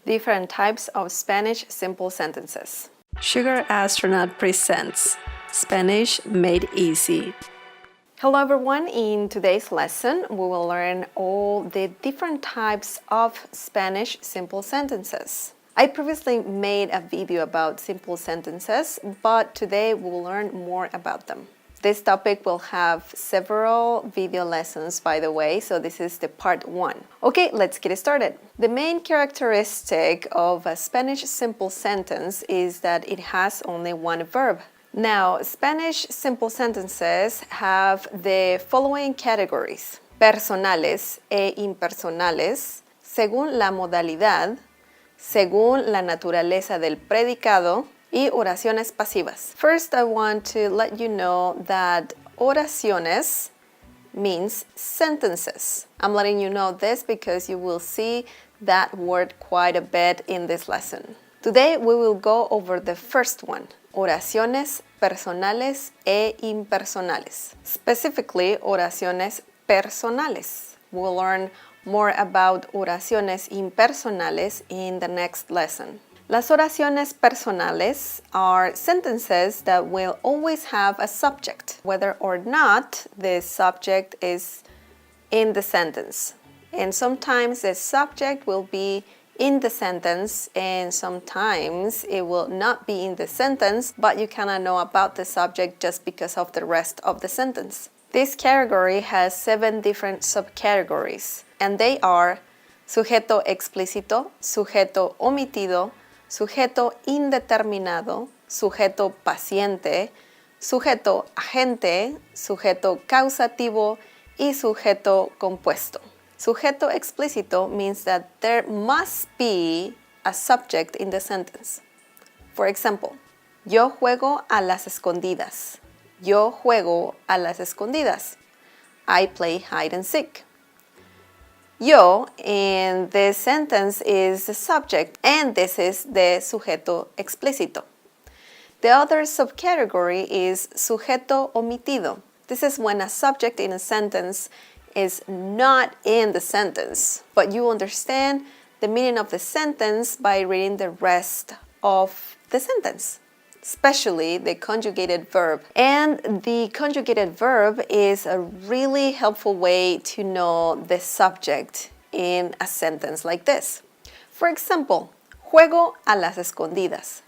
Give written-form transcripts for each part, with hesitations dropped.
Different types of Spanish simple sentences. Sugar Astronaut presents Spanish Made Easy. Hello everyone, in today's lesson we will learn all the different types of Spanish simple sentences. I previously made a video about simple sentences, but today we will learn more about them. This topic will have several video lessons, by the way, so this is the part 1. Okay, let's get started. The main characteristic of a Spanish simple sentence is that it has only one verb. Now, Spanish simple sentences have the following categories: personales e impersonales, según la modalidad, según la naturaleza del predicado, y oraciones pasivas. First, I want to let you know that oraciones means sentences. I'm letting you know this because you will see that word quite a bit in this lesson. Today, we will go over the first one, oraciones personales e impersonales. Specifically, oraciones personales. We'll learn more about oraciones impersonales in the next lesson. Las oraciones personales are sentences that will always have a subject, whether or not the subject is in the sentence. And sometimes the subject will be in the sentence, and sometimes it will not be in the sentence, but you cannot know about the subject just because of the rest of the sentence. This category has 7 different subcategories, and they are sujeto explícito, sujeto omitido, sujeto indeterminado, sujeto paciente, sujeto agente, sujeto causativo, y sujeto compuesto. Sujeto explícito means that there must be a subject in the sentence. For example, yo juego a las escondidas. Yo juego a las escondidas. I play hide and seek. Yo in this sentence is the subject, and this is the sujeto explícito. The other subcategory is sujeto omitido. This is when a subject in a sentence is not in the sentence, but you understand the meaning of the sentence by reading the rest of the sentence, especially the conjugated verb. And the conjugated verb is a really helpful way to know the subject in a sentence like this. For example, juego a las escondidas.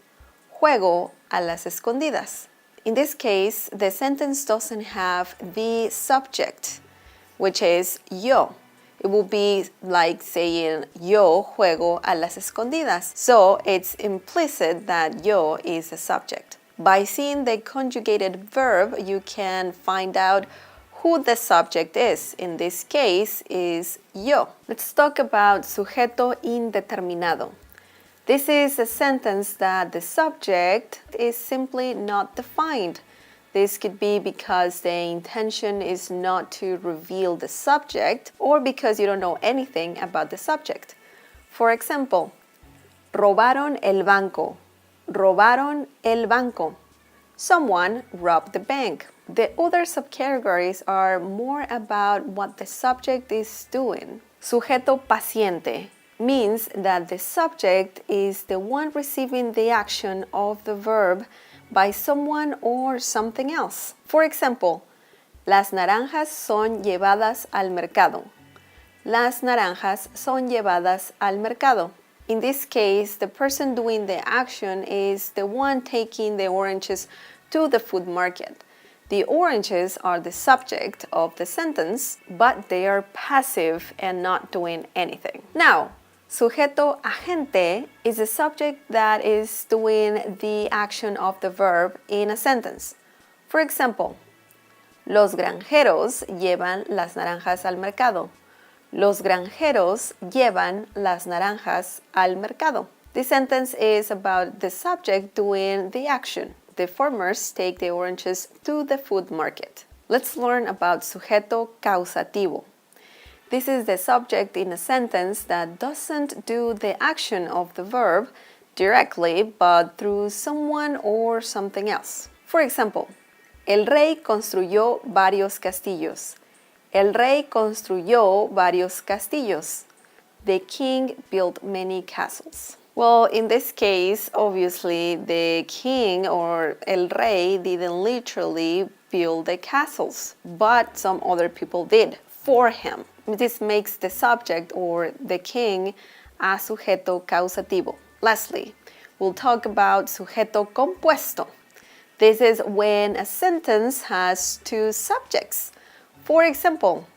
Juego a las escondidas. In this case, the sentence doesn't have the subject, which is yo. It will be like saying yo juego a las escondidas. So it's implicit that yo is a subject. By seeing the conjugated verb, you can find out who the subject is. In this case is yo. Let's talk about sujeto indeterminado. This is a sentence that the subject is simply not defined. This could be because the intention is not to reveal the subject, or because you don't know anything about the subject. For example, robaron el banco. Robaron el banco. Someone robbed the bank. The other subcategories are more about what the subject is doing. Sujeto paciente means that the subject is the one receiving the action of the verb by someone or something else. For example, las naranjas son llevadas al mercado. Las naranjas son llevadas al mercado. In this case, the person doing the action is the one taking the oranges to the food market. The oranges are the subject of the sentence, but they are passive and not doing anything. Now, sujeto agente is a subject that is doing the action of the verb in a sentence. For example, los granjeros llevan las naranjas al mercado. Los granjeros llevan las naranjas al mercado. This sentence is about the subject doing the action. The farmers take the oranges to the food market. Let's learn about sujeto causativo. This is the subject in a sentence that doesn't do the action of the verb directly, but through someone or something else. For example, el rey construyó varios castillos. El rey construyó varios castillos. The king built many castles. Well, in this case, obviously, the king or el rey didn't literally build the castles, but some other people did for him. This makes the subject or the king a sujeto causativo. Lastly, we'll talk about sujeto compuesto. This is when a sentence has two subjects. For example,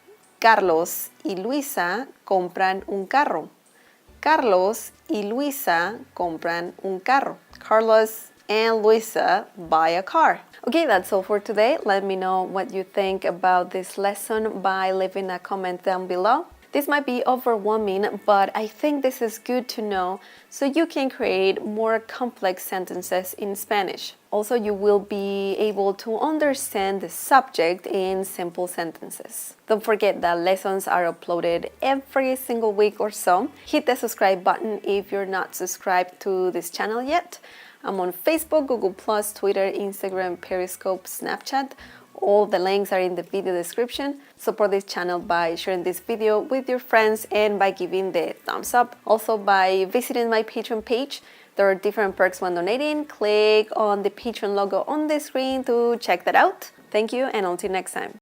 Carlos y Luisa compran un carro. Carlos y Luisa compran un carro. Carlos and Luisa buy a car. Okay, that's all for today. Let me know what you think about this lesson by leaving a comment down below. This might be overwhelming, but I think this is good to know so you can create more complex sentences in Spanish. Also, you will be able to understand the subject in simple sentences. Don't forget that lessons are uploaded every single week or so. Hit the subscribe button if you're not subscribed to this channel yet. I'm on Facebook, Google+, Twitter, Instagram, Periscope, Snapchat. All the links are in the video description. Support this channel by sharing this video with your friends and by giving the thumbs up. Also by visiting my Patreon page. There are different perks when donating. Click on the Patreon logo on the screen to check that out. Thank you and until next time.